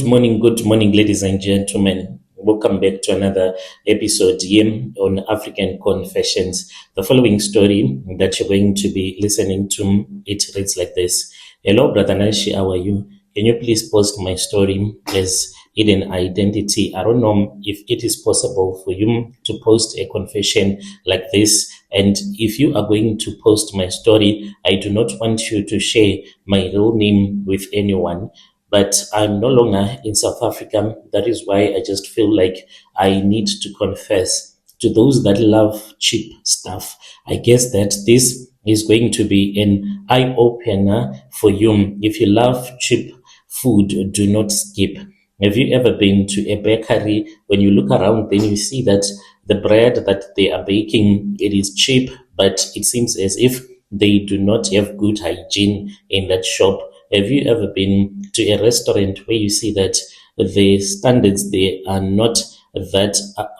Good morning, ladies and gentlemen. Welcome back to another episode here on African Confessions. The following story that you're going to be listening to, it reads like this. Hello, Brother Nashi, how are you? Can you please post my story as hidden identity? I don't know if it is possible for you to post a confession like this. And if you are going to post my story, I do not want you to share my real name with anyone, but I'm no longer in South Africa. That is why I just feel like I need to confess to those that love cheap stuff. I guess that this is going to be an eye opener for you. If you love cheap food, do not skip. Have you ever been to a bakery? When you look around, then you see that the bread that they are baking, it is cheap, but it seems as if they do not have good hygiene in that shop. Have you ever been to a restaurant where you see that the standards they are not that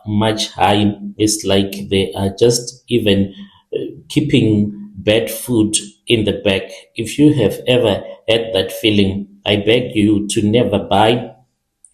much high? It's like they are just even keeping bad food in the back. If you have ever had that feeling, I beg you to never buy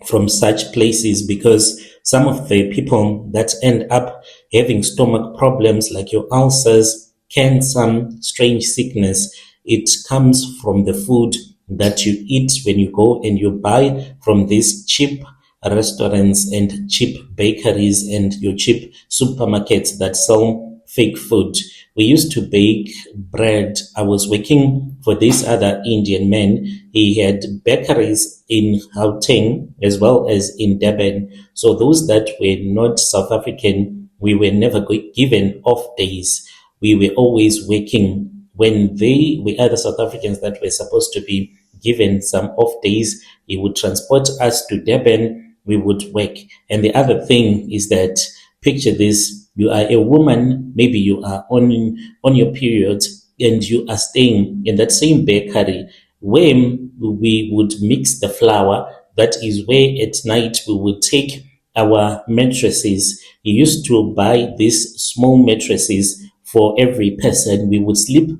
from such places, because some of the people that end up having stomach problems like your ulcers, cancer, strange sickness, it comes from the food that you eat when you go and you buy from these cheap restaurants and cheap bakeries and your cheap supermarkets that sell fake food. We used to bake bread. I was working for this other Indian man. He had bakeries in Gauteng as well as in Durban. So those that were not South African, we were never given off days. We were always working. When they were other South Africans that were supposed to be given some off days, he would transport us to Durban, we would work. And the other thing is that, picture this, you are a woman, maybe you are on your period, and you are staying in that same bakery where we would mix the flour. That is where at night we would take our mattresses. He used to buy these small mattresses for every person. We would sleep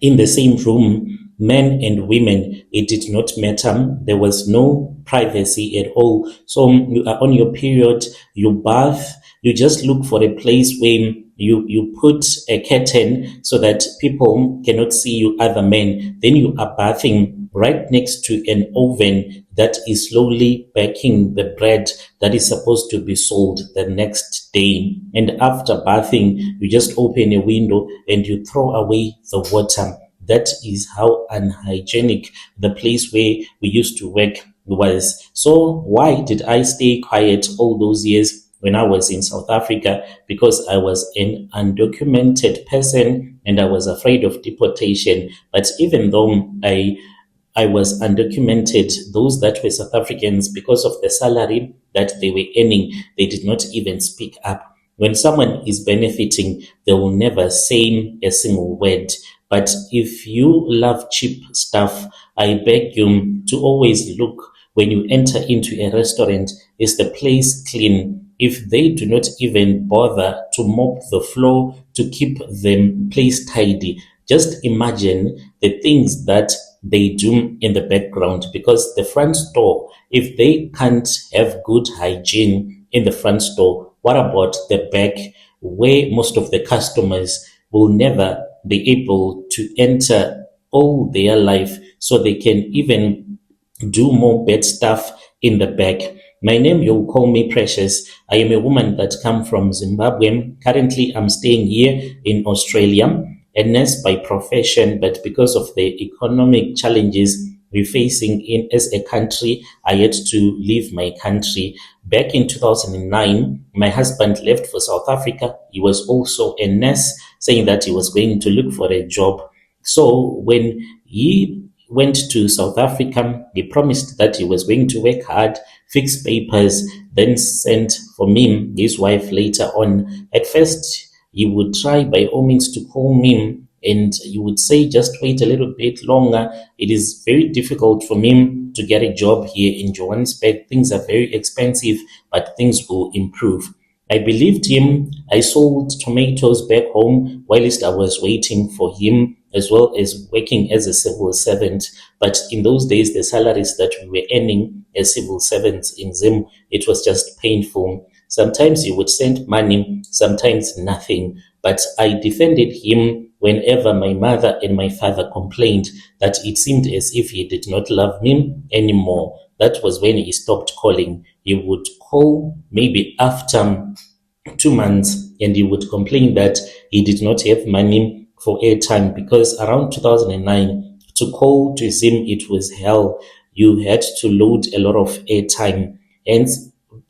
in the same room, men and women. It did not matter. There was no privacy at all. So you are on your period, you bath, you just look for a place where you put a curtain so that people cannot see you, other men. Then you are bathing right next to an oven that is slowly baking the bread that is supposed to be sold the next day. And after bathing, you just open a window and you throw away the water. That is how unhygienic the place where we used to work was. So why did I stay quiet all those years when I was in South Africa? Because I was an undocumented person and I was afraid of deportation. But even though I was undocumented, those that were South Africans, because of the salary that they were earning, they did not even speak up. When someone is benefiting, they will never say a single word. But if you love cheap stuff, I beg you to always look when you enter into a restaurant, is the place clean? If they do not even bother to mop the floor to keep the place tidy, just imagine the things that they do in the background. Because the front store, if they can't have good hygiene in the front store, what about the back, where most of the customers will never be able to enter all their life, so they can even do more bad stuff in the back? My name, you'll call me Precious. I am a woman that come from Zimbabwe. Currently, I'm staying here in Australia, a nurse by profession, but because of the economic challenges we're facing in as a country, I had to leave my country. Back in 2009, my husband left for South Africa. He was also a nurse, saying that he was going to look for a job. So when he went to South Africa, he promised that he was going to work hard, fix papers, then send for me, his wife, later on. At first, he would try by all means to call me, and he would say, just wait a little bit longer. It is very difficult for me to get a job here in Johannesburg. Things are very expensive, but things will improve. I believed him. I sold tomatoes back home whilst I was waiting for him, as well as working as a civil servant. But in those days, the salaries that we were earning as civil servants in Zim. It was just painful. Sometimes he would send money, sometimes nothing. But I defended him whenever my mother and my father complained that it seemed as if he did not love me anymore. That was when he stopped calling. He would call maybe after 2 months, and he would complain that he did not have money for airtime, because around 2009, to call to Zim, it was hell. You had to load a lot of airtime. And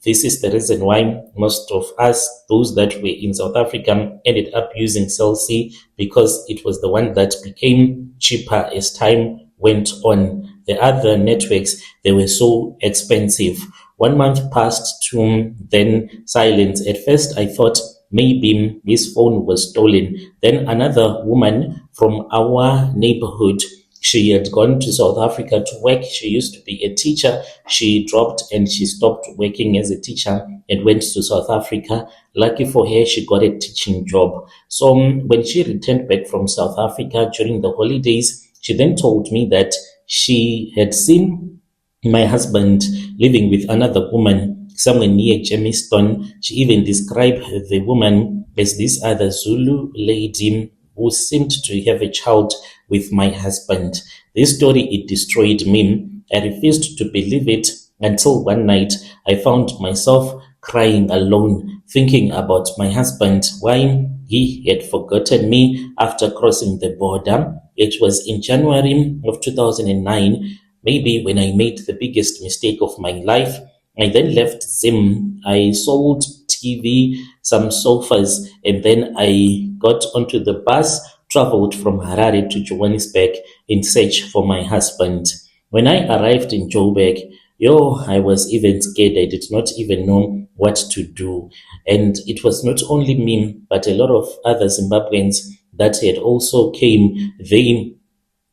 this is the reason why most of us, those that were in South Africa, ended up using Cell C, because it was the one that became cheaper as time went on. The other networks, they were so expensive. 1 month passed to then silence. At first, I thought maybe his phone was stolen. Then another woman from our neighborhood, she had gone to South Africa to work. She used to be a teacher. She dropped and she stopped working as a teacher and went to South Africa. Lucky for her, she got a teaching job. So when she returned back from South Africa during the holidays, she then told me that she had seen my husband living with another woman somewhere near Jamestown. She even described the woman as this other Zulu lady who seemed to have a child with my husband. This story, it destroyed me. I refused to believe it until one night I found myself crying alone, thinking about my husband, why he had forgotten me after crossing the border. It was in January of 2009, maybe when I made the biggest mistake of my life. I then left Zim. I sold TV, some sofas, and then I got onto the bus, traveled from Harare to Johannesburg in search for my husband. When I arrived in Joburg, I was even scared. I did not even know what to do. And it was not only me, but a lot of other Zimbabweans that had also came. They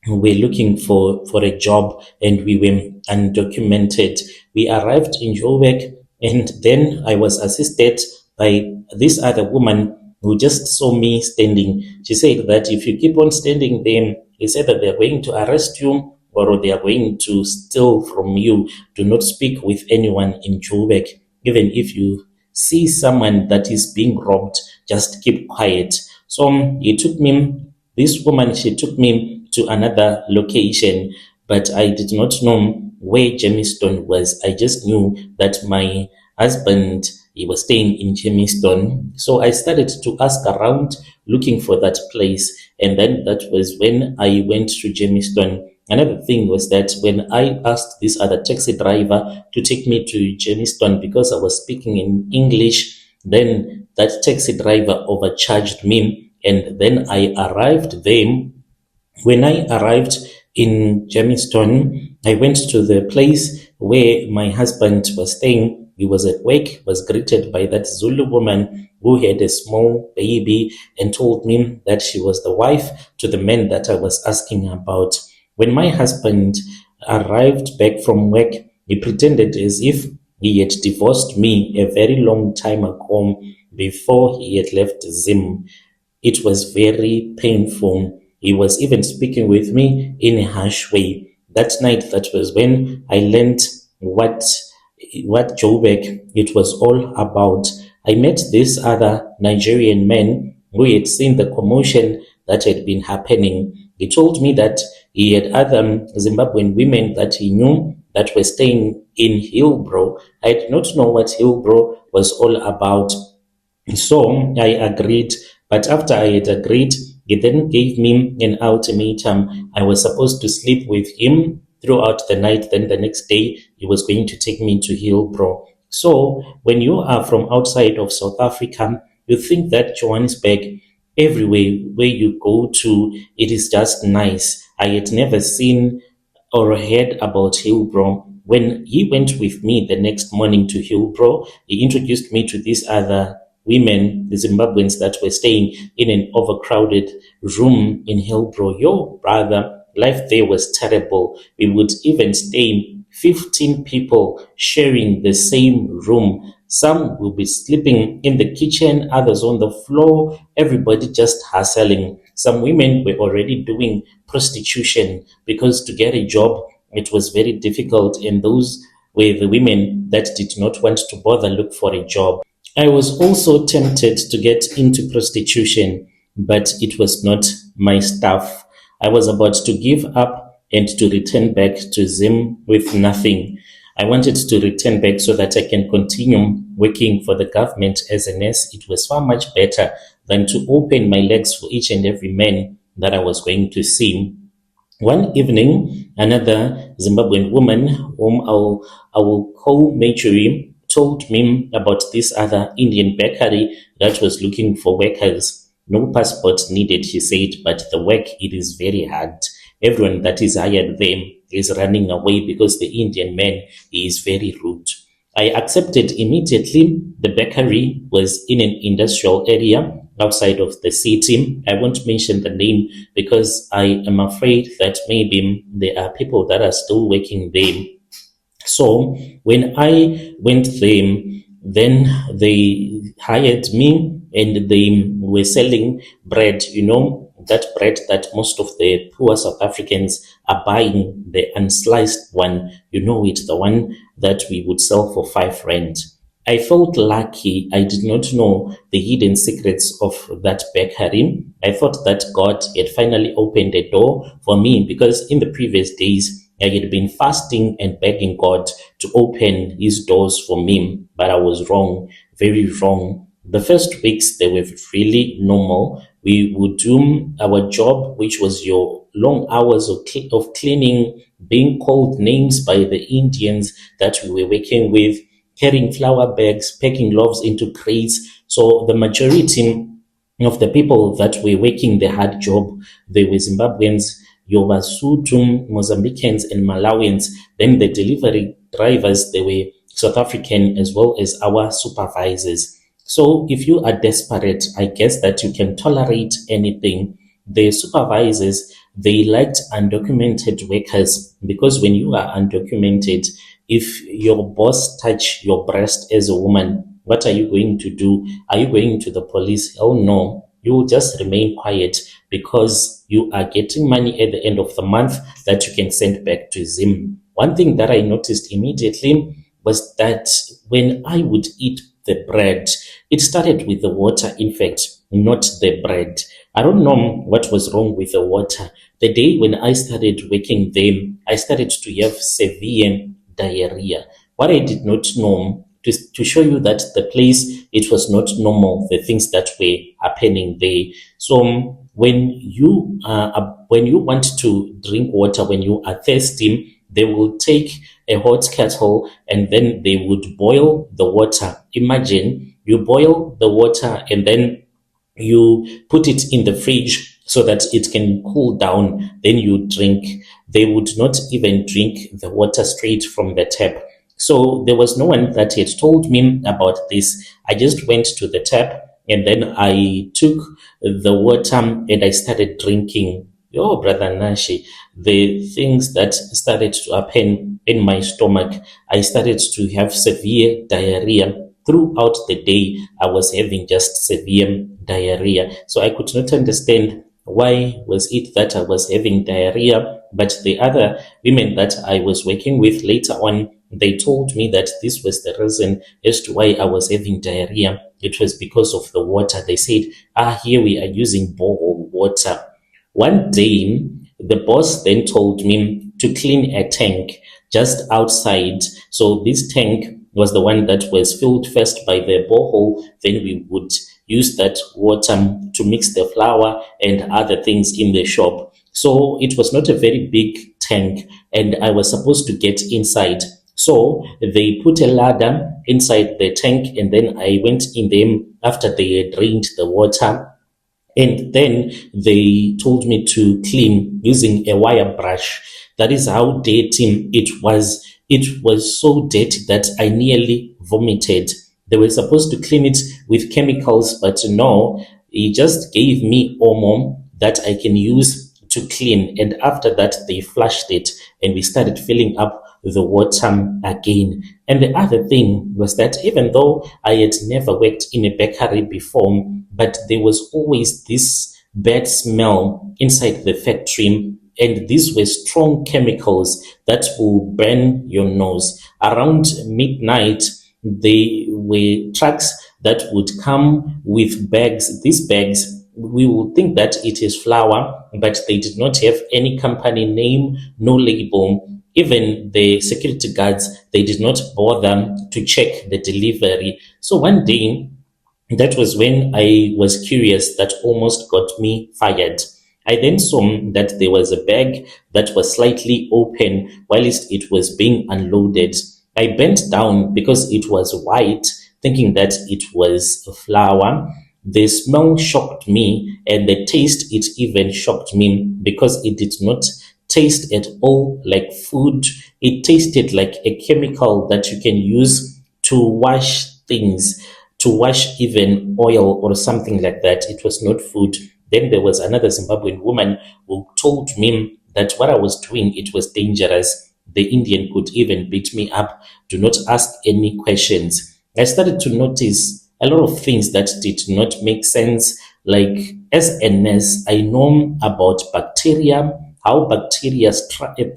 were looking for a job, and we were undocumented. We arrived in Joburg, and then I was assisted by this other woman who just saw me standing. She said that if you keep on standing there, it's either they're going to arrest you or they are going to steal from you. Do not speak with anyone in Joburg. Even if you see someone that is being robbed, just keep quiet. So this woman, she took me to another location, but I did not know where Jamestown was. I just knew that my husband, he was staying in Jamestown. So I started to ask around looking for that place. And then that was when I went to Jamestown. Another thing was that when I asked this other taxi driver to take me to Jamestown because I was speaking in English, then that taxi driver overcharged me. And then I arrived there. When I arrived in Jamestown, I went to the place where my husband was staying. He was at work, was greeted by that Zulu woman who had a small baby and told me that she was the wife to the man that I was asking about. When my husband arrived back from work, he pretended as if he had divorced me a very long time ago before he had left Zim. It was very painful. He was even speaking with me in a harsh way. That night, that was when I learned what Joburg it was all about. I met this other Nigerian man who had seen the commotion that had been happening. He told me that he had other Zimbabwean women that he knew that were staying in Hillbrow. I did not know what Hillbrow was all about. So I agreed, but after I had agreed, he then gave me an ultimatum. I was supposed to sleep with him throughout the night. Then the next day, he was going to take me to Hillbrow. So when you are from outside of South Africa, you think that Johannesburg, everywhere where you go to, it is just nice. I had never seen or heard about Hillbrow. When he went with me the next morning to Hillbrow, he introduced me to these other women, the Zimbabweans that were staying in an overcrowded room in Hillbrow. Your brother, life there was terrible. We would even stay 15 people sharing the same room. Some will be sleeping in the kitchen, others on the floor, everybody just hustling. Some women were already doing prostitution because to get a job, it was very difficult. And those were the women that did not want to bother look for a job. I was also tempted to get into prostitution, but it was not my stuff. I was about to give up and to return back to Zim with nothing. I wanted to return back so that I can continue working for the government as a nurse. It was far much better than to open my legs for each and every man that I was going to see. One evening, another Zimbabwean woman, whom I will call Marjorie, told me about this other Indian bakery that was looking for workers. No passport needed, she said, but the work, it is very hard. Everyone that is hired there is running away because the Indian man is very rude. I accepted immediately. The bakery was in an industrial area outside of the city. I won't mention the name because I am afraid that maybe there are people that are still working there. So when I went there, then they hired me and they were selling bread, that bread that most of the poor South Africans are buying, the unsliced one, it, the one that we would sell for 5 rand. I felt lucky. I did not know the hidden secrets of that bakery. I thought that God had finally opened a door for me because in the previous days, I had been fasting and begging God to open his doors for me, but I was wrong, very wrong. The first weeks, they were really normal. We would do our job, which was your long hours of cleaning, being called names by the Indians that we were working with, carrying flour bags, packing loaves into crates. So the majority of the people that were working the hard job, they were Zimbabweans, Yoruba, Sotho, Mozambicans, and Malawians. Then the delivery drivers, they were South African as well as our supervisors. So if you are desperate, I guess that you can tolerate anything. The supervisors, they liked undocumented workers because when you are undocumented, if your boss touch your breast as a woman, what are you going to do? Are you going to the police? Oh no, you will just remain quiet because you are getting money at the end of the month that you can send back to Zim. One thing that I noticed immediately was that when I would eat the bread, it started with the water, in fact, not the bread. I don't know what was wrong with the water. The day when I started working there, I started to have severe diarrhea. What I did not know, to show you that the place, it was not normal, the things that were happening there. So when you want to drink water, when you are thirsty, they will take a hot kettle and then they would boil the water. Imagine you boil the water and then you put it in the fridge so that it can cool down. Then you drink. They would not even drink the water straight from the tap. So there was no one that had told me about this. I just went to the tap and then I took the water and I started drinking. Oh, Brother Nashi, the things that started to happen in my stomach, I started to have severe diarrhea. Throughout the day, I was having just severe diarrhea. So I could not understand why was it that I was having diarrhea. But the other women that I was working with later on, they told me that this was the reason as to why I was having diarrhea. It was because of the water. They said, here we are using borehole water. One day, the boss then told me to clean a tank just outside. So this tank was the one that was filled first by the borehole. Then we would use that water to mix the flour and other things in the shop. So it was not a very big tank and I was supposed to get inside. So they put a ladder inside the tank and then I went in them after they had drained the water. And then they told me to clean using a wire brush. That is how dirty it was. It was so dirty that I nearly vomited. They were supposed to clean it with chemicals, but no, he just gave me Omo that I can use to clean. And after that, they flushed it and we started filling up the water again. And the other thing was that even though I had never worked in a bakery before, but there was always this bad smell inside the factory. and these were strong chemicals that will burn your nose. Around midnight, they were trucks that would come with bags. These bags, we would think that it is flour, but they did not have any company name, no label. Even the security guards, they did not bother to check the delivery. So one day, that was when I was curious, that almost got me fired. I then saw that there was a bag that was slightly open whilst it was being unloaded. I bent down because it was white, thinking that it was flour. The smell shocked me, and the taste, it even shocked me because it did not taste at all like food. It tasted like a chemical that you can use to wash things, to wash even oil or something like that. It was not food. Then there was another Zimbabwean woman who told me that what I was doing, it was dangerous. The Indian could even beat me up. Do not ask any questions. I started to notice a lot of things that did not make sense. Like, as a nurse, I know about bacteria, how bacteria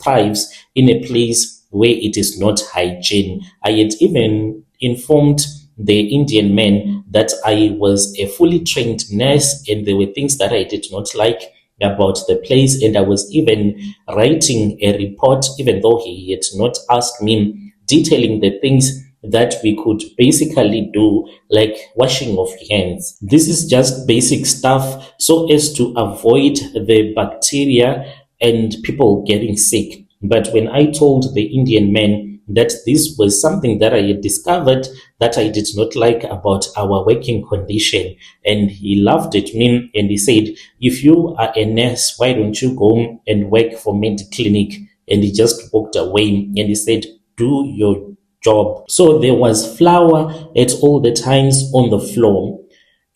thrives in a place where it is not hygiene. I had even informed the Indian men that I was a fully trained nurse, and there were things that I did not like about the place. And I was even writing a report, even though he had not asked me, detailing the things that we could basically do, like washing of hands. This is just basic stuff so as to avoid the bacteria and people getting sick. But when I told the Indian men that this was something that I had discovered that I did not like about our working condition, and he laughed at me and he said, if you are a nurse, why don't you go and work for Mediclinic? And he just walked away and he said, do your job. So there was flour at all the times on the floor.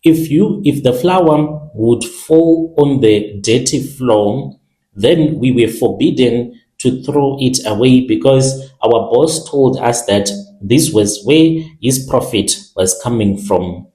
If the flour would fall on the dirty floor, then we were forbidden to throw it away because our boss told us that this was where his profit was coming from.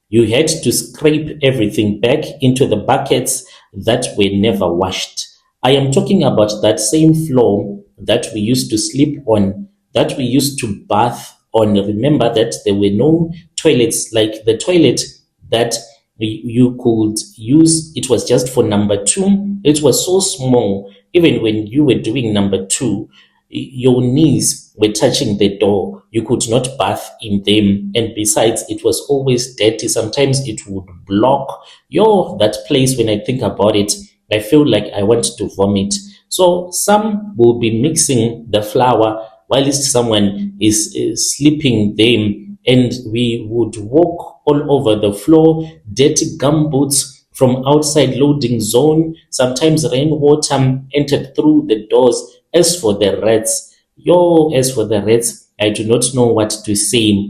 You had to scrape everything back into the buckets that were never washed. I am talking about that same floor that we used to sleep on, that we used to bath on. Remember that there were no toilets, like the toilet that you could use. It was just for number two. It was so small. Even when you were doing number two, your knees were touching the door. You could not bath in them. And besides, it was always dirty. Sometimes it would block that place. When I think about it, I feel like I want to vomit. So some will be mixing the flour whilst someone is sleeping them, and we would walk all over the floor, dirty gumboots from outside loading zone. Sometimes rainwater entered through the doors. As for the rats, I do not know what to say.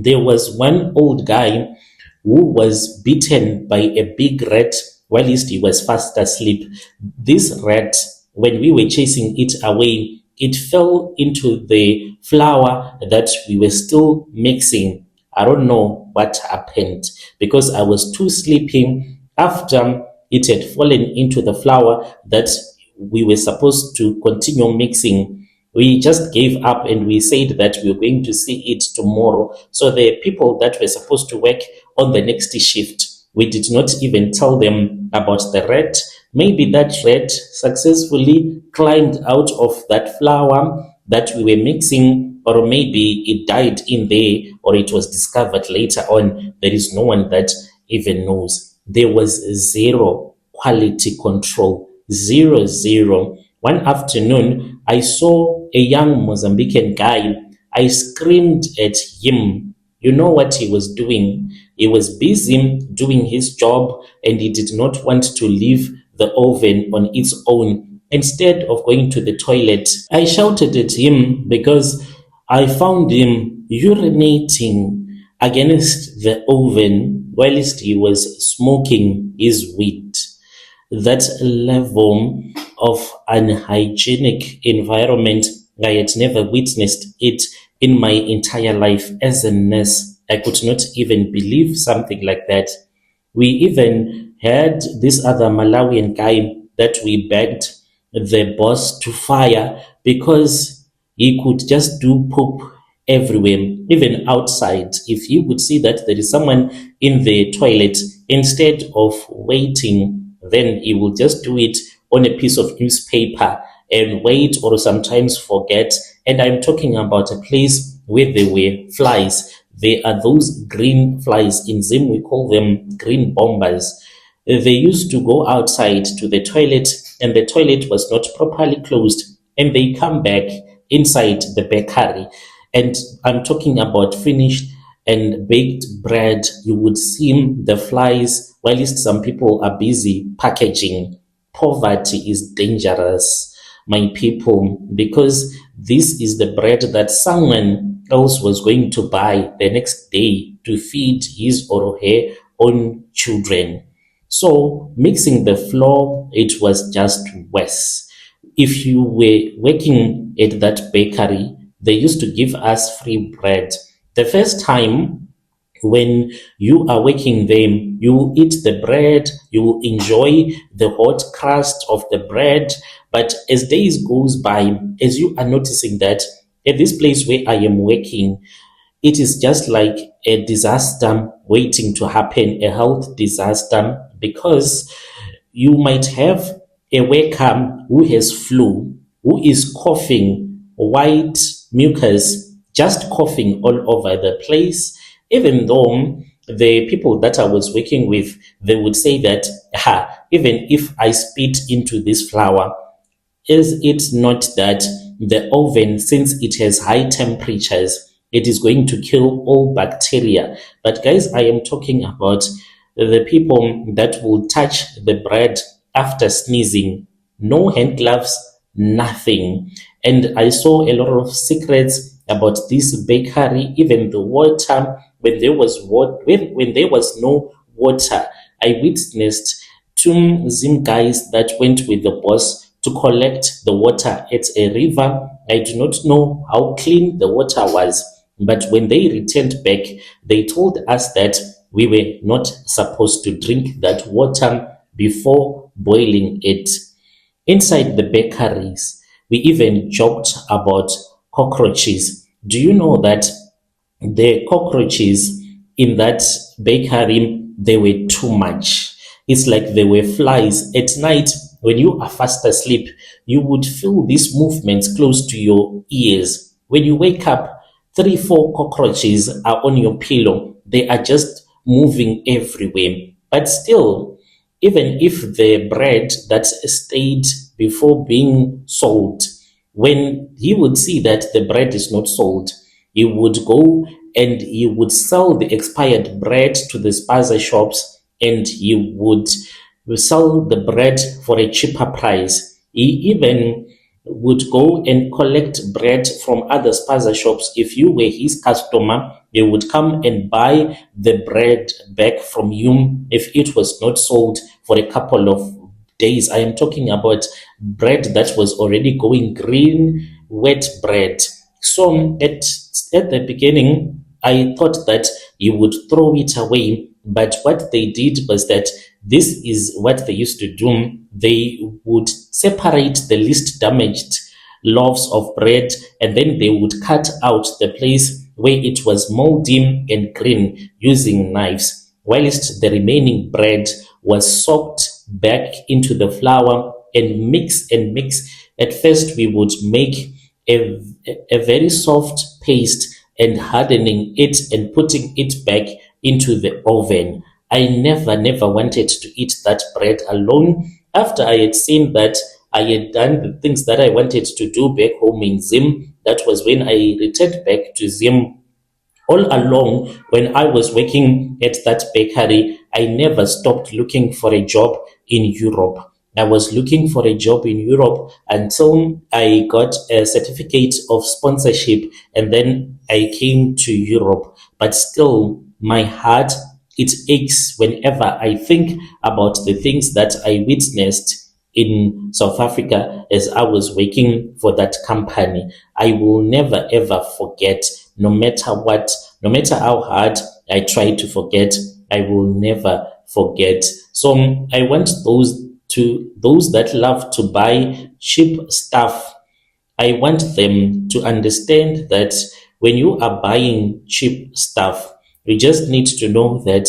There was one old guy who was bitten by a big rat whilst he was fast asleep. This rat, when we were chasing it away, it fell into the flour that we were still mixing. I don't know what happened because I was too sleepy after it had fallen into the flour that we were supposed to continue mixing. We just gave up and we said that we were going to see it tomorrow. So the people that were supposed to work on the next shift, we did not even tell them about the rat. Maybe that rat successfully climbed out of that flour that we were mixing, or maybe it died in there, or it was discovered later on. There is no one that even knows. There was zero quality control. Zero. One afternoon, I saw a young Mozambican guy. I screamed at him. You know what he was doing? He was busy doing his job, and he did not want to leave the oven on its own. Instead of going to the toilet, I shouted at him because I found him urinating against the oven whilst he was smoking his weed. That level of unhygienic environment, I had never witnessed it in my entire life. As a nurse, I could not even believe something like that. We even had this other Malawian guy that we begged. the boss to fire because he could just do poop everywhere, even outside. If he would see that there is someone in the toilet, instead of waiting, then he will just do it on a piece of newspaper and wait or sometimes forget. And I'm talking about a place where there were flies. There are those green flies. In Zim, we call them green bombers. They used to go outside to the toilet, and the toilet was not properly closed, and they come back inside the bakery. And I'm talking about finished and baked bread. You would see the flies, whilst some people are busy packaging. Poverty is dangerous, my people, because this is the bread that someone else was going to buy the next day to feed his or her own children. So mixing the flour, it was just worse. If you were working at that bakery, they used to give us free bread. The first time when you are working there, you eat the bread, you enjoy the hot crust of the bread. But as days goes by, as you are noticing that at this place where I am working, it is just like a disaster waiting to happen, a health disaster, because you might have a worker who has flu, who is coughing, white mucus, just coughing all over the place, even though the people that I was working with, they would say that, even if I spit into this flour, is it not that the oven, since it has high temperatures, it is going to kill all bacteria? But guys, I am talking about the people that will touch the bread after sneezing. No hand gloves, nothing. And I saw a lot of secrets about this bakery, even the water. When there was no water, I witnessed two Zim guys that went with the boss to collect the water at a river. I do not know how clean the water was, but when they returned back, they told us that we were not supposed to drink that water before boiling it. Inside the bakeries, we even joked about cockroaches. Do you know that the cockroaches in that bakery, they were too much? It's like they were flies. At night, when you are fast asleep, you would feel these movements close to your ears. When you wake up, 3, 4 cockroaches are on your pillow. They are just moving everywhere. But still, even if the bread that stayed before being sold, when he would see that the bread is not sold, he would go and he would sell the expired bread to the spaza shops, and he would sell the bread for a cheaper price. He even would go and collect bread from other spaza shops. If you were his customer, they would come and buy the bread back from you if it was not sold for a couple of days. I am talking about bread that was already going green, wet bread. So at the beginning, I thought that you would throw it away. But what they did was that this is what they used to do. They would separate the least damaged loaves of bread, and then they would cut out the place where it was moldy and green using knives, whilst the remaining bread was soaked back into the flour and mix and mix. At first, we would make a very soft paste and hardening it and putting it back into the oven. I never wanted to eat that bread alone. After I had seen that I had done the things that I wanted to do back home in Zim, that was when I returned back to Zim. All along, when I was working at that bakery, I never stopped looking for a job in Europe. I was looking for a job in Europe until I got a certificate of sponsorship, and then I came to Europe. But still, my heart, it aches whenever I think about the things that I witnessed in South Africa as I was working for that company. I will never ever forget, no matter what, no matter how hard I try to forget, I will never forget. So I want those to those that love to buy cheap stuff, I want them to understand that when you are buying cheap stuff, you just need to know that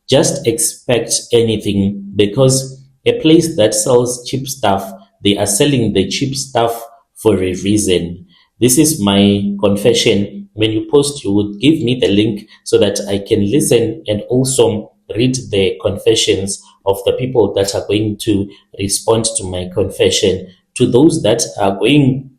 just expect anything, because a place that sells cheap stuff, they are selling the cheap stuff for a reason. This is my confession. When you post, you would give me the link so that I can listen and also read the confessions of the people that are going to respond to my confession. To those that are going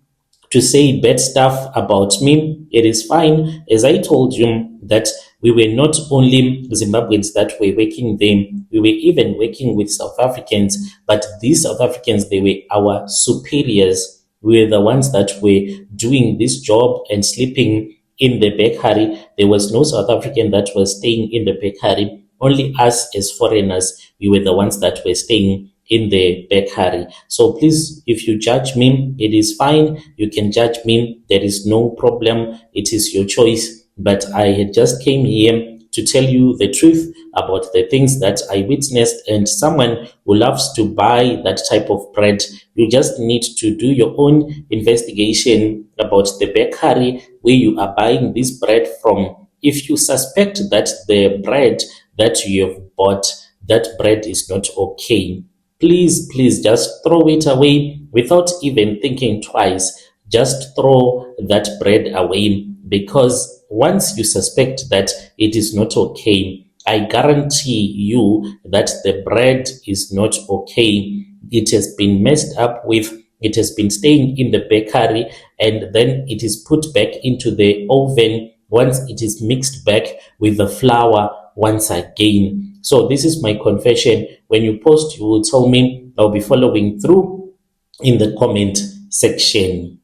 to say bad stuff about me, it is fine. As I told you, that we were not only Zimbabweans that were working there, we were even working with South Africans, but these South Africans, they were our superiors. We were the ones that were doing this job and sleeping in the bakery. There was no South African that was staying in the bakery. Only us as foreigners, we were the ones that were staying in the bakery. So please, if you judge me, it is fine. You can judge me. There is no problem. It is your choice. But I had just came here to tell you the truth about the things that I witnessed. And someone who loves to buy that type of bread, you just need to do your own investigation about the bakery where you are buying this bread from. If you suspect that the bread that you have bought, that bread is not okay, please just throw it away without even thinking twice. Just throw that bread away, because once you suspect that it is not okay, I guarantee you that the bread is not okay. It has been messed up with, it has been staying in the bakery, and then it is put back into the oven once it is mixed back with the flour once again. So this is my confession. When you post, you will tell me. I'll be following through in the comment section.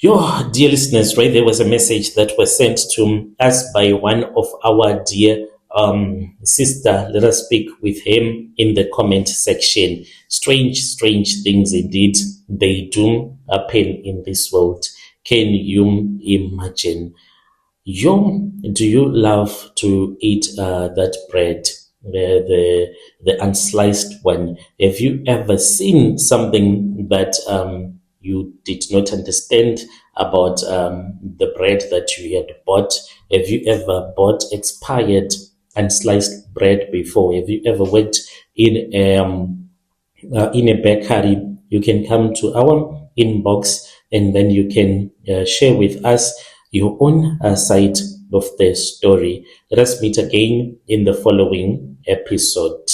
Your dear listeners, right, there was a message that was sent to us by one of our dear sister. Let us speak with him in the comment section. Strange things indeed, they do happen in this world. Can you imagine? Do you love to eat that bread, the unsliced one? Have you ever seen something that you did not understand about the bread that you had bought? Have you ever bought expired unsliced bread before? Have you ever went in a bakery? You can come to our inbox and then you can share with us your own side of the story. Let us meet again in the following episode.